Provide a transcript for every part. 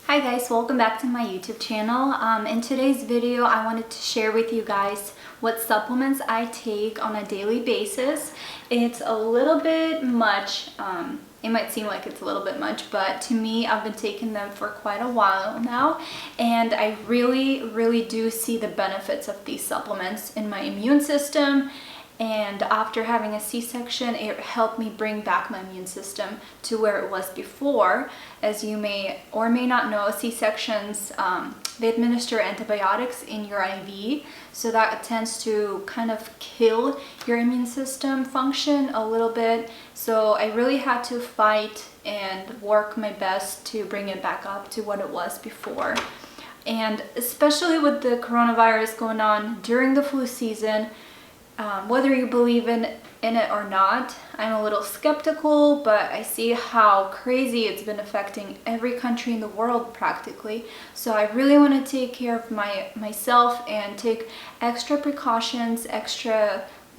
Hi guys, welcome back to my YouTube channel. In today's video, I wanted to share with you guys what supplements I take on a daily basis. It's a little bit much. It might seem like it's a little bit much, but to me, I've been taking them for quite a while now, and I really do see the benefits of these supplements in my immune system. And after having a C-section, it helped me bring back my immune system to where it was before. As you may or may not know, C-sections, they administer antibiotics in your IV, so that tends to kind of kill your immune system function a little bit. So I really had to fight and work my best to bring it back up to what it was before. And especially with the coronavirus going on during the flu season, whether you believe in it or not, I'm a little skeptical, but I see how crazy it's been affecting every country in the world practically. So I really want to take care of myself and take extra precautions,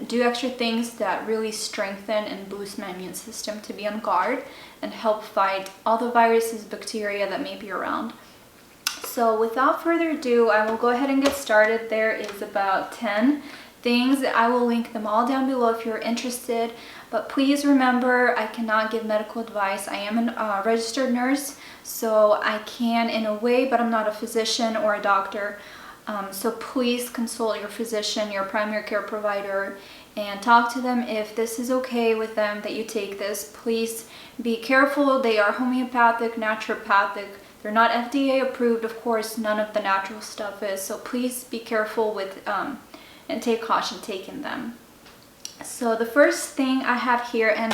do extra things that really strengthen and boost my immune system to be on guard and help fight all the viruses, bacteria that may be around. So without further ado, I will go ahead and get started. There is about 10 things. I will link them all down below if you're interested, but please remember, I cannot give medical advice. I am a registered nurse, so I can in a way, but I'm not a physician or a doctor. So please consult your physician, your primary care provider, and talk to them if this is okay with them that you take this. Please be careful. They are homeopathic, naturopathic. They're not FDA approved, of course. None of the natural stuff is, so please be careful with and take caution taking them. So the first thing I have here, and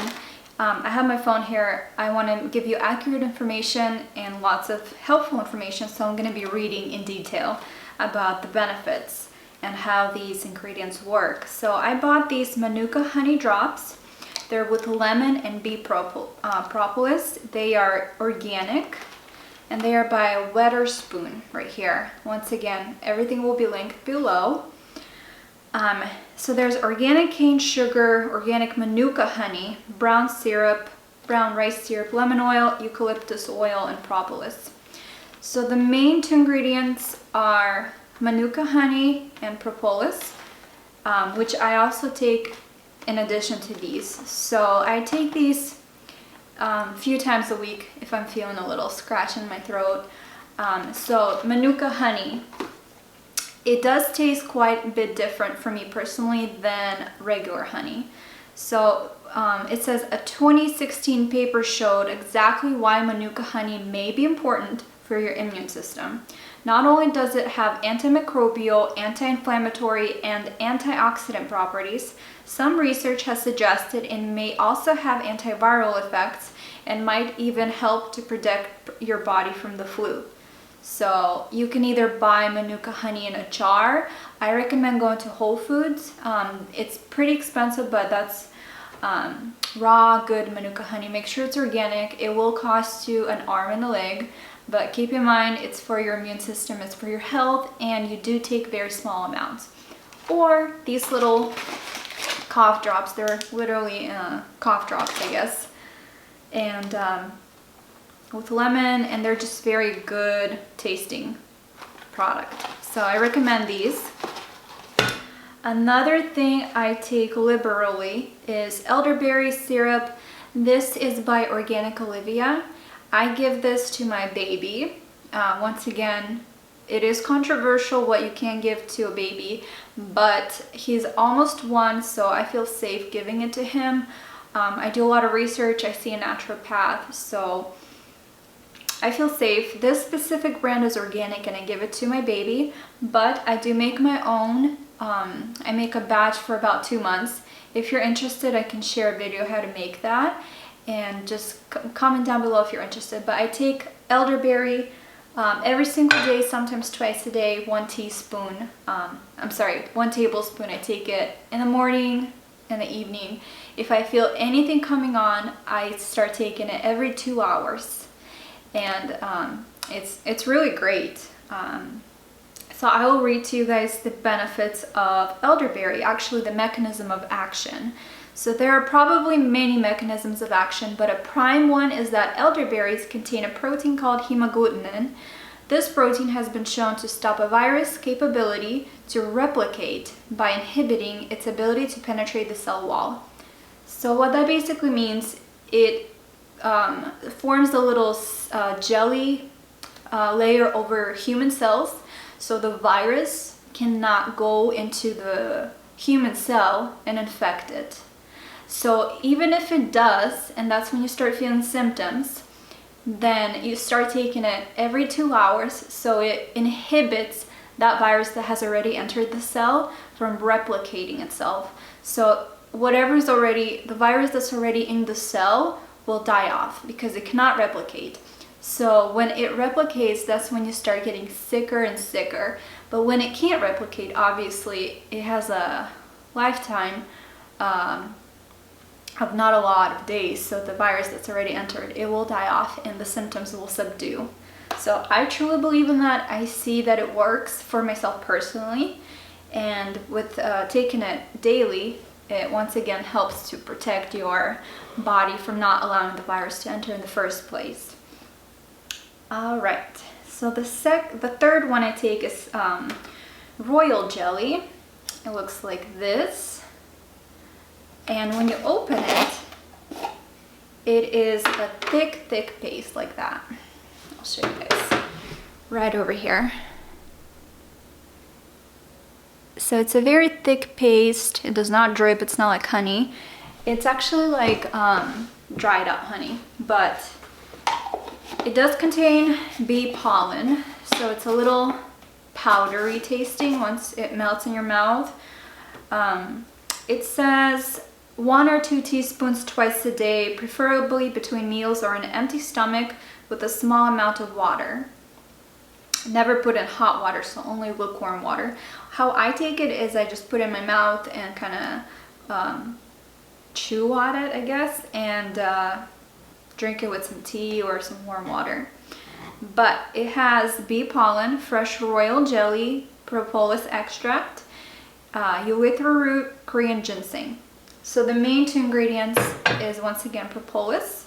I have my phone here, I want to give you accurate information and lots of helpful information, so I'm going to be reading in detail about the benefits and how these ingredients work. So I bought these Manuka honey drops. They're with lemon and bee propolis. They are organic, and they are by Weatherspoon right here. Once again, everything will be linked below. So there's organic cane sugar, organic Manuka honey, brown syrup, brown rice syrup, lemon oil, eucalyptus oil, and propolis. So the main two ingredients are Manuka honey and propolis, which I also take in addition to these. So I take these a few times a week if I'm feeling a little scratch in my throat. So Manuka honey, it does taste quite a bit different for me personally than regular honey. So it says a 2016 paper showed exactly why Manuka honey may be important for your immune system. Not only does it have antimicrobial, anti-inflammatory, and antioxidant properties, some research has suggested it may also have antiviral effects and might even help to protect your body from the flu. So you can either buy Manuka honey in a jar. I recommend going to Whole Foods. It's pretty expensive, but that's raw, good Manuka honey. Make sure it's organic. It will cost you an arm and a leg, but keep in mind it's for your immune system, it's for your health, and you do take very small amounts. Or these little cough drops. They're literally cough drops, I guess. And with lemon, and they're just very good tasting product. So I recommend these. Another thing I take liberally is elderberry syrup. This is by Organic Olivia. I give this to my baby. Once again, it is controversial what you can give to a baby, but he's almost 1, so I feel safe giving it to him. I do a lot of research. I see a naturopath, so I feel safe. This specific brand is organic and I give it to my baby, but I do make my own. I make a batch for about 2 months. If you're interested, I can share a video how to make that, and just comment down below if you're interested. But I take elderberry every single day, sometimes twice a day, 1 tablespoon. I take it in the morning and the evening. If I feel anything coming on, I start taking it every 2 hours. And it's really great. So I will read to you guys the benefits of elderberry, actually the mechanism of action. So there are probably many mechanisms of action, but a prime one is that elderberries contain a protein called hemagglutinin. This protein has been shown to stop a virus' capability to replicate by inhibiting its ability to penetrate the cell wall. So what that basically means, it forms a little jelly layer over human cells, so the virus cannot go into the human cell and infect it. So even if it does, and that's when you start feeling symptoms, then you start taking it every 2 hours, so it inhibits that virus that has already entered the cell from replicating itself. So whatever's already, the virus that's already in the cell will die off because it cannot replicate. So when it replicates, that's when you start getting sicker and sicker. But when it can't replicate, obviously it has a lifetime of not a lot of days. So the virus that's already entered, it will die off and the symptoms will subdue. So I truly believe in that. I see that it works for myself personally, and with taking it daily, it once again helps to protect your body from not allowing the virus to enter in the first place. All right, so the third one I take is royal jelly. It looks like this, and when you open it, it is a thick paste like that. I'll show you guys right over here. So it's a very thick paste. It does not drip. It's not like honey. It's actually like dried up honey, but it does contain bee pollen. So it's a little powdery tasting once it melts in your mouth. It says 1 or 2 teaspoons twice a day, preferably between meals or on an empty stomach with a small amount of water. Never put in hot water, so only lukewarm water. How I take it is I just put it in my mouth and kind of chew on it, I guess, and drink it with some tea or some warm water. But it has bee pollen, fresh royal jelly, propolis extract, urethra root, Korean ginseng. So the main 2 ingredients is once again propolis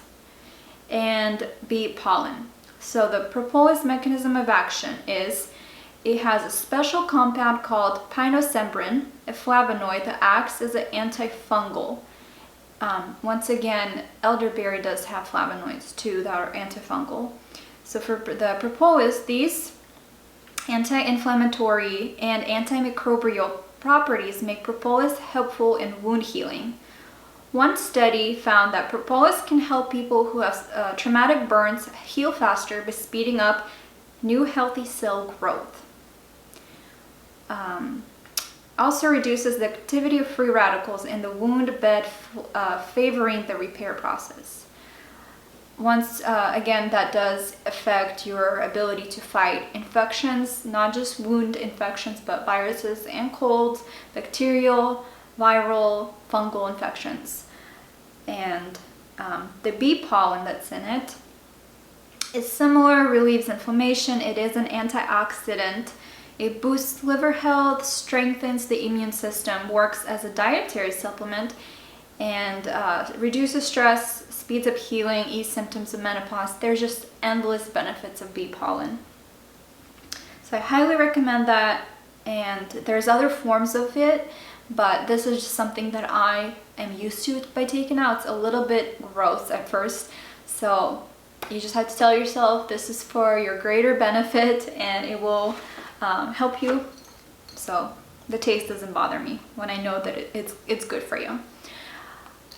and bee pollen. So the propolis mechanism of action is it has a special compound called pinosembrin, a flavonoid that acts as an antifungal. Once again, elderberry does have flavonoids too that are antifungal. So for the propolis, these anti-inflammatory and antimicrobial properties make propolis helpful in wound healing. One study found that propolis can help people who have traumatic burns heal faster by speeding up new healthy cell growth. Also reduces the activity of free radicals in the wound bed, favoring the repair process. Once again, that does affect your ability to fight infections, not just wound infections, but viruses and colds, bacterial, viral, fungal infections. And the bee pollen that's in it is similar, relieves inflammation. It is an antioxidant. It boosts liver health, strengthens the immune system, works as a dietary supplement, and reduces stress, speeds up healing, ease symptoms of menopause. There's just endless benefits of bee pollen. So I highly recommend that, and there's other forms of it, but this is just something that I am used to by taking out. It's a little bit gross at first, so you just have to tell yourself this is for your greater benefit and it will help you. So the taste doesn't bother me when I know that it's good for you.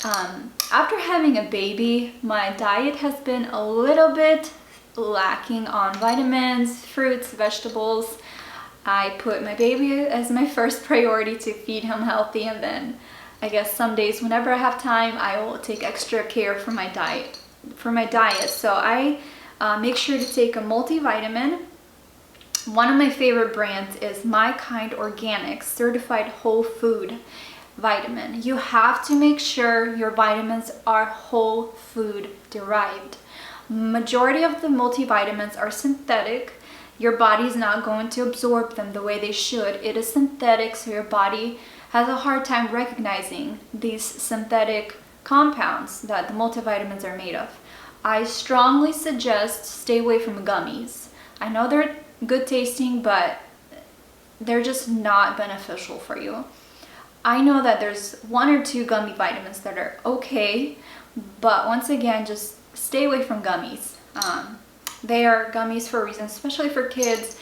After having a baby, my diet has been a little bit lacking on vitamins, fruits, vegetables. I put my baby as my first priority to feed him healthy, and then I guess some days whenever I have time I will take extra care for my diet. So I make sure to take a multivitamin. One of my favorite brands is My Kind Organics Certified Whole Food vitamin. You have to make sure your vitamins are whole food derived. Majority of the multivitamins are synthetic. Your body's not going to absorb them the way they should. It is synthetic, so your body has a hard time recognizing these synthetic compounds that the multivitamins are made of. I strongly suggest stay away from gummies. I know they're good tasting, but they're just not beneficial for you. I know that there's 1 or 2 gummy vitamins that are okay, but once again, just stay away from gummies. They are gummies for a reason, especially for kids.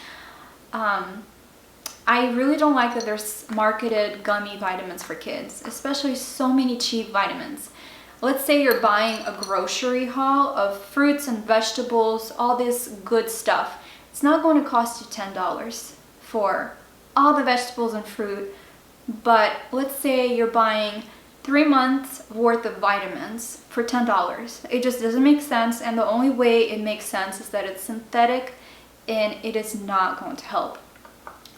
I really don't like that there's marketed gummy vitamins for kids, especially so many cheap vitamins. Let's say you're buying a grocery haul of fruits and vegetables, all this good stuff. It's not going to cost you $10 for all the vegetables and fruit, but let's say you're buying 3 months worth of vitamins for $10. It just doesn't make sense, and the only way it makes sense is that it's synthetic and it is not going to help.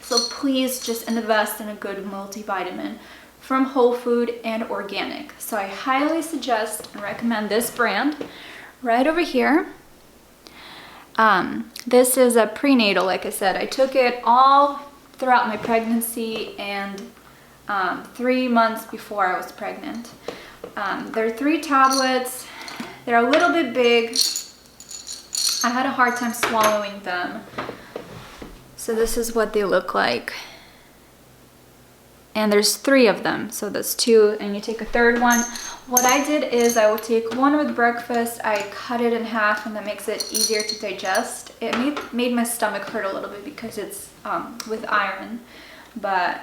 So please just invest in a good multivitamin from whole food and organic. So I highly suggest and recommend this brand right over here. This is a prenatal, like I said. I took it all throughout my pregnancy and 3 months before I was pregnant. There are 3 tablets. They're a little bit big. I had a hard time swallowing them. So this is what they look like. And there's 3 of them. So that's 2, and you take a 3rd one. What I did is I would take one with breakfast. I cut it in half, and that makes it easier to digest. It made my stomach hurt a little bit because it's with iron. But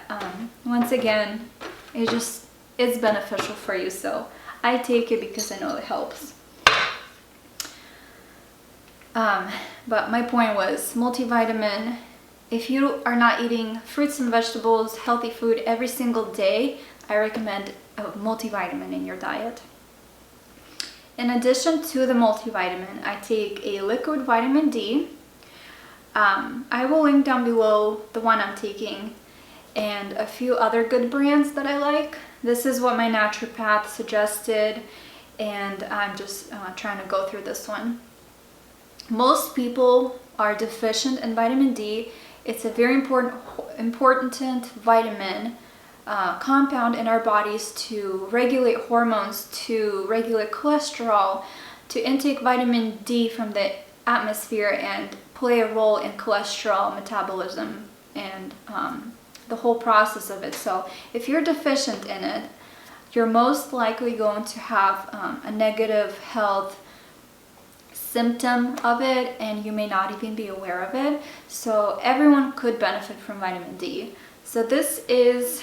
once again, it's beneficial for you. So I take it because I know it helps. But my point was multivitamin. If you are not eating fruits and vegetables, healthy food every single day, I recommend a multivitamin in your diet. In addition to the multivitamin, I take a liquid vitamin D. I will link down below the one I'm taking and a few other good brands that I like. This is what my naturopath suggested, and I'm just trying to go through this one. Most people are deficient in vitamin D. It's a very important vitamin compound in our bodies to regulate hormones, to regulate cholesterol, to intake vitamin D from the atmosphere and play a role in cholesterol metabolism and the whole process of it. So if you're deficient in it, you're most likely going to have a negative health symptom of it, and you may not even be aware of it. So everyone could benefit from vitamin D. So this is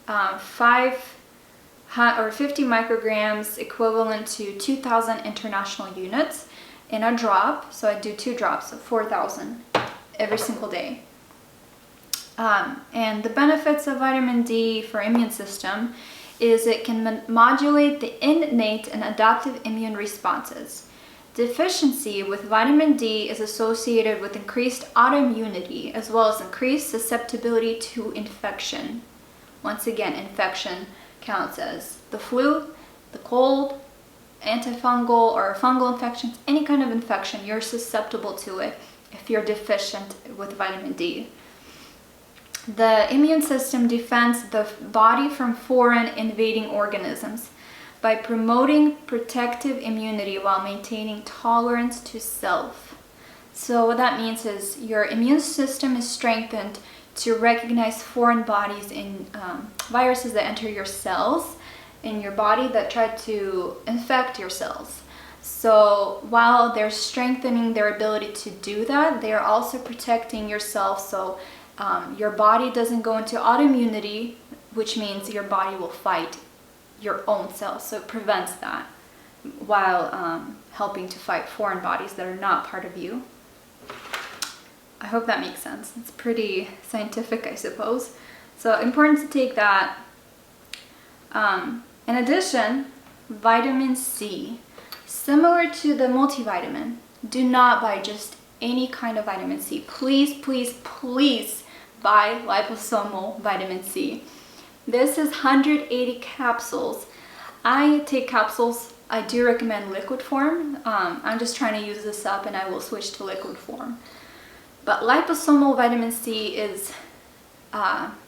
50 micrograms, equivalent to 2,000 international units in a drop. So I do 2 drops of 4,000 every single day. And the benefits of vitamin D for immune system is it can modulate the innate and adaptive immune responses. Deficiency with vitamin D is associated with increased autoimmunity as well as increased susceptibility to infection. Once again, infection counts as the flu, the cold, antifungal or fungal infections, any kind of infection, you're susceptible to it if you're deficient with vitamin D. The immune system defends the body from foreign invading organisms by promoting protective immunity while maintaining tolerance to self. So what that means is your immune system is strengthened to recognize foreign bodies in viruses that enter your cells in your body that try to infect your cells. So while they're strengthening their ability to do that, they are also protecting yourself so your body doesn't go into autoimmunity, which means your body will fight your own cells. So it prevents that while helping to fight foreign bodies that are not part of you. I hope that makes sense. It's pretty scientific, I suppose. So important to take that. In addition, vitamin C. Similar to the multivitamin, do not buy just any kind of vitamin C. Please, please, please buy liposomal vitamin C. This is 180 capsules. I take capsules. I do recommend liquid form. I'm just trying to use this up and I will switch to liquid form. But liposomal vitamin C is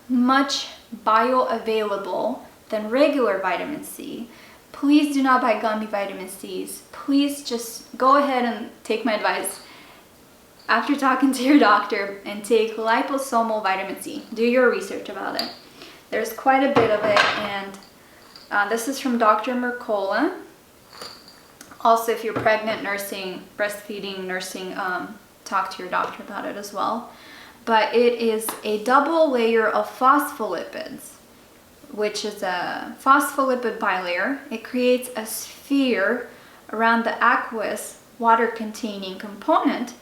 much bioavailable than regular vitamin C. Please do not buy gummy vitamin C's. Please just go ahead and take my advice after talking to your doctor and take liposomal vitamin C. Do your research about it. There's quite a bit of it, and this is from Dr. Mercola. Also, if you're pregnant, nursing, breastfeeding, nursing, talk to your doctor about it as well. But it is a double layer of phospholipids, which is a phospholipid bilayer. It creates a sphere around the aqueous water-containing component,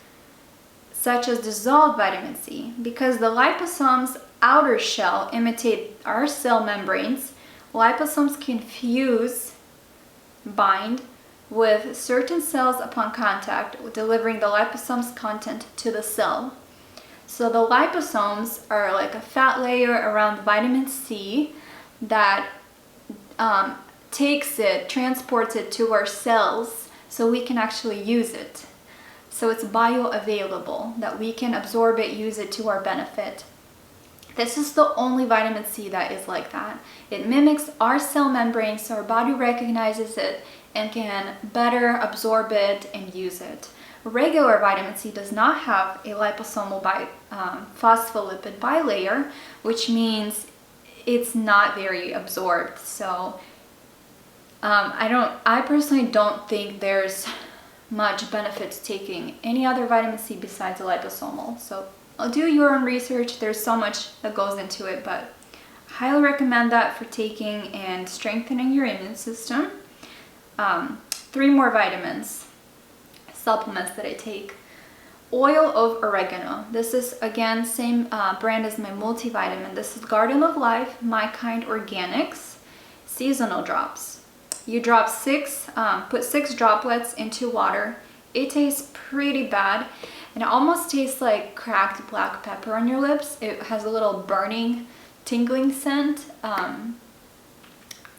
such as dissolved vitamin C. Because the liposome's outer shell imitate our cell membranes, liposomes can bind with certain cells upon contact, delivering the liposome's content to the cell. So the liposomes are like a fat layer around vitamin C that transports it to our cells so we can actually use it. So it's bioavailable, that we can absorb it, use it to our benefit. This is the only vitamin C that is like that. It mimics our cell membrane, so our body recognizes it and can better absorb it and use it. Regular vitamin C does not have a liposomal phospholipid bilayer, which means it's not very absorbed. So I personally don't think there's much benefit to taking any other vitamin C besides the liposomal. So I'll do your own research. There's so much that goes into it, but I highly recommend that for taking and strengthening your immune system. 3 more vitamins, supplements that I take. Oil of oregano. This is again same brand as my multivitamin. This is Garden of Life, My Kind Organics, seasonal drops. You drop put 6 droplets into water. It tastes pretty bad, and it almost tastes like cracked black pepper on your lips. It has a little burning, tingling scent,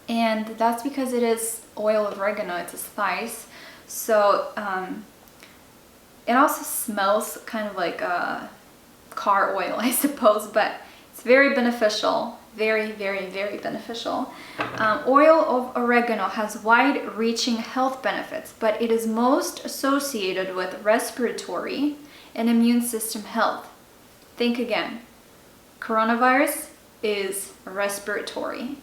and that's because it is oil of oregano. It's a spice, so it also smells kind of like a car oil, I suppose, but it's very beneficial. Very, very, very beneficial. Oil of oregano has wide-reaching health benefits, but it is most associated with respiratory and immune system health. Think again. Coronavirus is respiratory.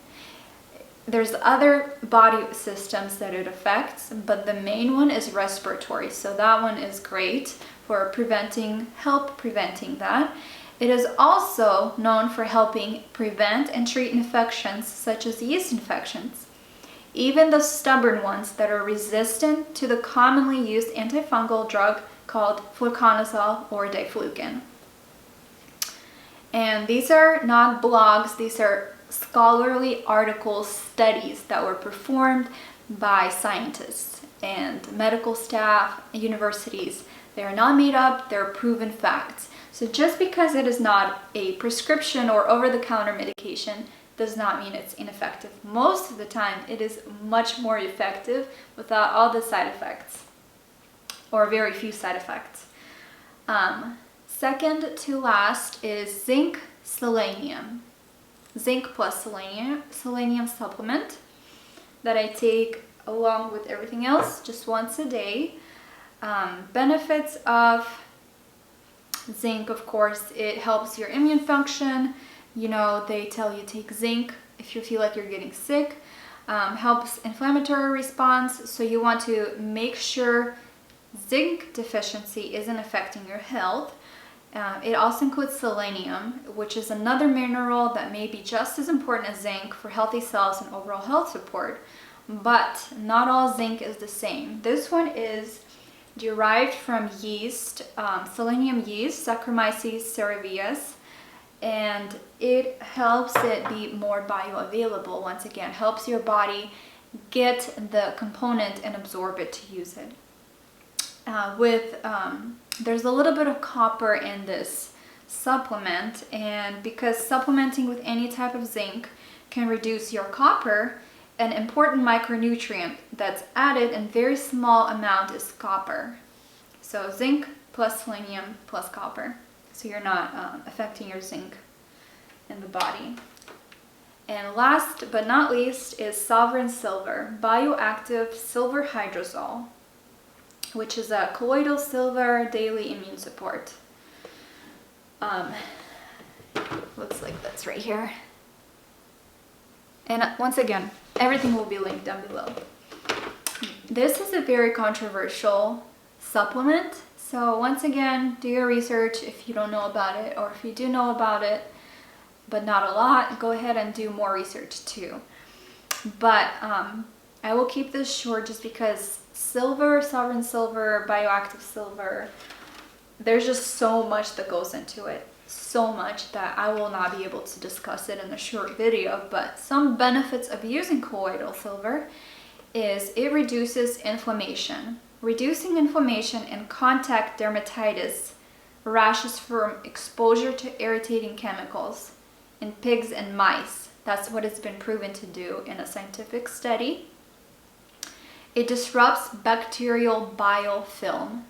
There's other body systems that it affects, but the main one is respiratory. So that one is great for help preventing that. It is also known for helping prevent and treat infections such as yeast infections, even the stubborn ones that are resistant to the commonly used antifungal drug called fluconazole or diflucan. And these are not blogs, these are scholarly articles, studies that were performed by scientists and medical staff, universities. They are not made up, they're proven facts. So just because it is not a prescription or over-the-counter medication does not mean it's ineffective. Most of the time, it is much more effective without all the side effects, or very few side effects. Second to last is zinc selenium. Zinc plus selenium supplement that I take along with everything else just once a day. Benefits of zinc, of course, it helps your immune function. You know, they tell you take zinc if you feel like you're getting sick. Helps inflammatory response, so you want to make sure zinc deficiency isn't affecting your health. It also includes selenium, which is another mineral that may be just as important as zinc for healthy cells and overall health support, but not all zinc is the same. This one is derived from yeast, selenium yeast, Saccharomyces cerevisiae, and it helps it be more bioavailable. Once again, helps your body get the component and absorb it to use it. There's a little bit of copper in this supplement, and because supplementing with any type of zinc can reduce your copper, an important micronutrient that's added in very small amount is copper. So zinc plus selenium plus copper. So you're not affecting your zinc in the body. And last but not least is Sovereign Silver, bioactive silver hydrosol, which is a colloidal silver daily immune support. Looks like that's right here. And once again, everything will be linked down below. This is a very controversial supplement, so once again, do your research if you don't know about it, or if you do know about it, but not a lot, go ahead and do more research too. But I will keep this short just because silver, Sovereign Silver, bioactive silver, there's just so much that goes into it. So much that I will not be able to discuss it in a short video, but some benefits of using colloidal silver is it reduces inflammation. Reducing inflammation and contact dermatitis, rashes from exposure to irritating chemicals in pigs and mice. That's what it's been proven to do in a scientific study. It disrupts bacterial biofilm.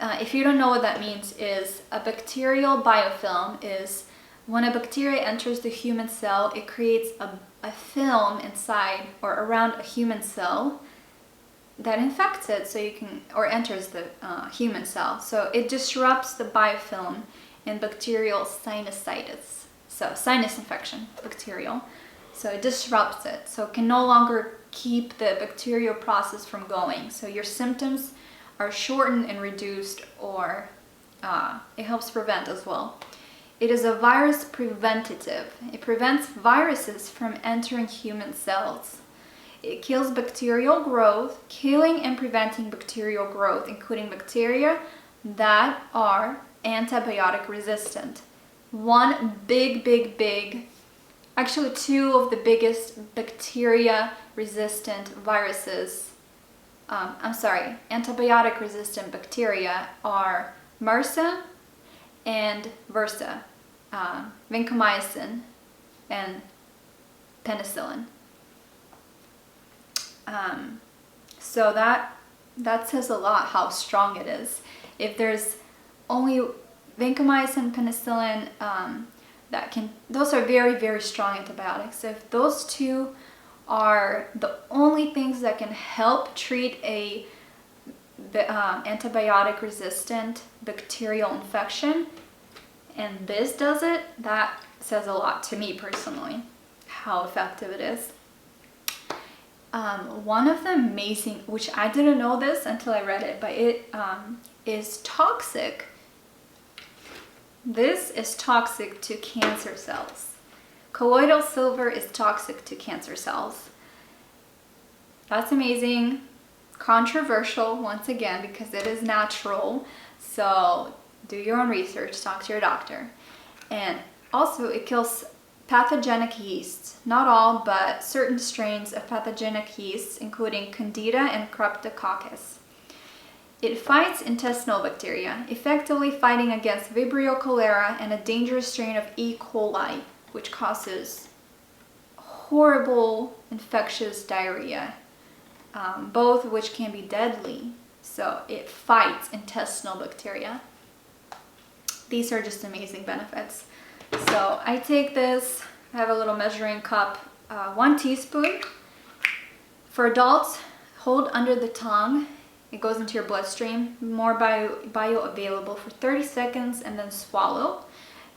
If you don't know what that means, is a bacterial biofilm is when a bacteria enters the human cell, it creates a film inside or around a human cell that infects it, so you can, or enters the human cell. So it disrupts the biofilm in bacterial sinusitis. So sinus infection, bacterial. So it disrupts it. So it can no longer keep the bacterial process from going. So your symptoms are shortened and reduced, or it helps prevent as well. It is a virus preventative. It prevents viruses from entering human cells. It kills bacterial growth, killing and preventing bacterial growth, including bacteria that are antibiotic resistant. One big, actually two of the biggest bacteria resistant viruses, antibiotic resistant bacteria are MRSA and VRSA, vancomycin and penicillin. So that says a lot how strong it is. If there's only vancomycin, penicillin, those are very strong antibiotics. So if those two are the only things that can help treat a antibiotic resistant bacterial infection, and this does it, that says a lot to me personally, how effective it is. One of the amazing, which I didn't know this until I read it, but it is toxic. This is toxic to cancer cells. Colloidal silver is toxic to cancer cells. That's amazing. Controversial, once again, because it is natural. So do your own research, talk to your doctor. And also it kills pathogenic yeasts. Not all, but certain strains of pathogenic yeasts, including Candida and Cryptococcus. It fights intestinal bacteria, effectively fighting against Vibrio cholera and a dangerous strain of E. coli, which causes horrible infectious diarrhea, both of which can be deadly. So it fights intestinal bacteria. These are just amazing benefits. So I take this, I have a little measuring cup, 1 teaspoon. For adults, hold under the tongue. It goes into your bloodstream, more bioavailable for 30 seconds and then swallow.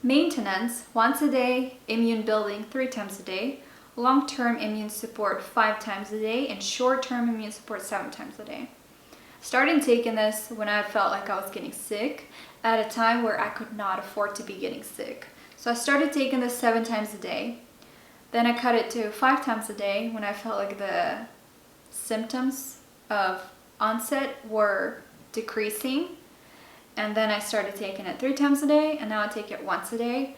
Maintenance, once a day, immune building 3 times a day, long-term immune support 5 times a day, and short-term immune support 7 times a day. Started taking this when I felt like I was getting sick, at a time where I could not afford to be getting sick. So I started taking this 7 times a day. Then I cut it to 5 times a day when I felt like the symptoms of onset were decreasing. And then I started taking it 3 times a day, and now I take it once a day,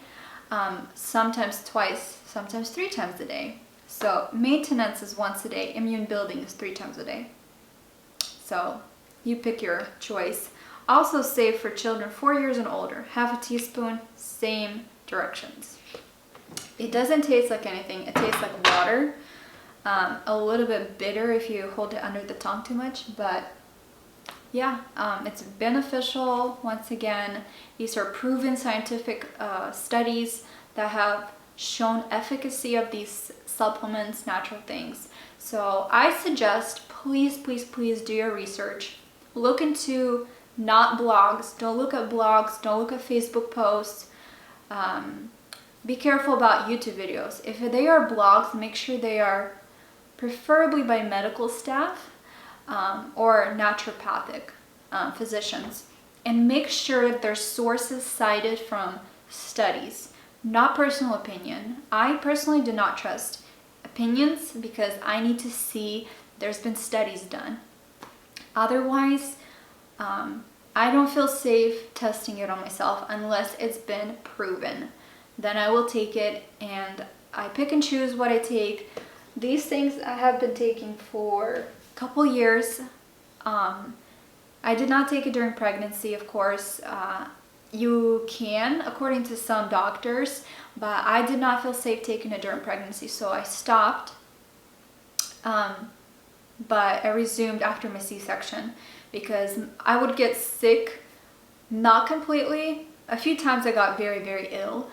sometimes twice, sometimes 3 times a day. So maintenance is once a day, immune building is 3 times a day. So you pick your choice. Also safe for children 4 years and older, half a teaspoon, same directions. It doesn't taste like anything, it tastes like water. A little bit bitter if you hold it under the tongue too much, but yeah, it's beneficial. Once again, these are proven scientific studies that have shown efficacy of these supplements, natural things. So I suggest, please, please, please do your research. Look into not blogs. Don't look at blogs. Don't look at Facebook posts. Be careful about YouTube videos. If they are blogs, make sure they are preferably by medical staff or naturopathic physicians. And make sure that their sources cited from studies, not personal opinion. I personally do not trust opinions because I need to see there's been studies done. Otherwise, I don't feel safe testing it on myself unless it's been proven. Then I will take it, and I pick and choose what I take. These things I have been taking for a couple years. I did not take it during pregnancy, of course. You can, according to some doctors, but I did not feel safe taking it during pregnancy, so I stopped. But I resumed after my C-section because I would get sick, not completely. A few times I got very, very ill,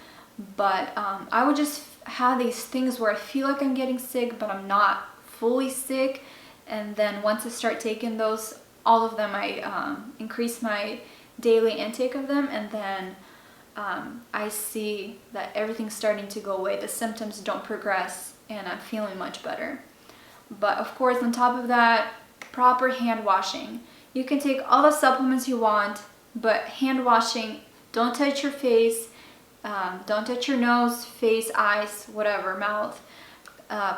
but I would just have these things where I feel like I'm getting sick, but I'm not fully sick. And then once I start taking those, all of them, I increase my daily intake of them, and then I see that everything's starting to go away. The symptoms don't progress, and I'm feeling much better. But of course, on top of that, proper hand washing. You can take all the supplements you want, but hand washing, don't touch your face, don't touch your nose, face, eyes, whatever, mouth.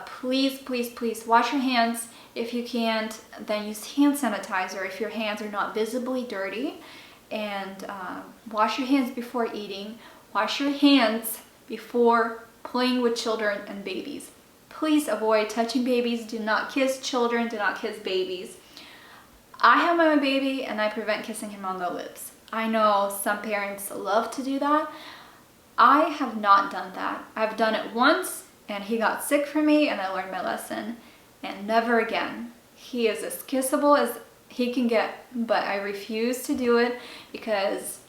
Please, please, please wash your hands. If you can't, then use hand sanitizer if your hands are not visibly dirty. And wash your hands before eating. Wash your hands before playing with children and babies. Please avoid touching babies. Do not kiss children. Do not kiss babies. I have my own baby and I prevent kissing him on the lips. I know some parents love to do that. I have not done that. I've done it once and he got sick from me and I learned my lesson, and never again. He is as kissable as he can get, but I refuse to do it because,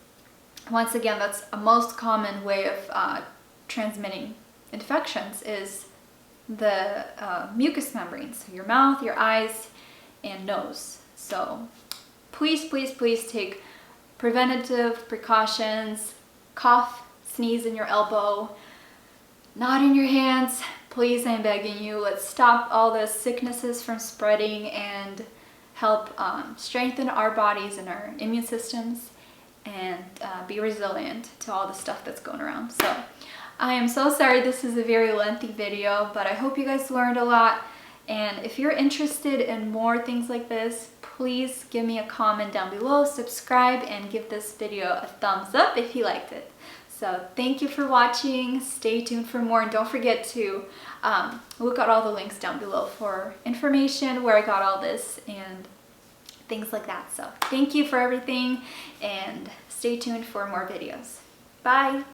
once again, that's a most common way of transmitting infections is the mucous membranes, your mouth, your eyes, and nose. So please, please, please take preventative precautions. Cough, sneeze in your elbow, not in your hands. Please, I'm begging you, let's stop all the sicknesses from spreading and help strengthen our bodies and our immune systems, and be resilient to all the stuff that's going around. So I am so sorry this is a very lengthy video, but I hope you guys learned a lot. And if you're interested in more things like this, please give me a comment down below, subscribe, and give this video a thumbs up if you liked it. So thank you for watching. Stay tuned for more, and don't forget to look at all the links down below for information where I got all this and things like that. So thank you for everything, and stay tuned for more videos. Bye!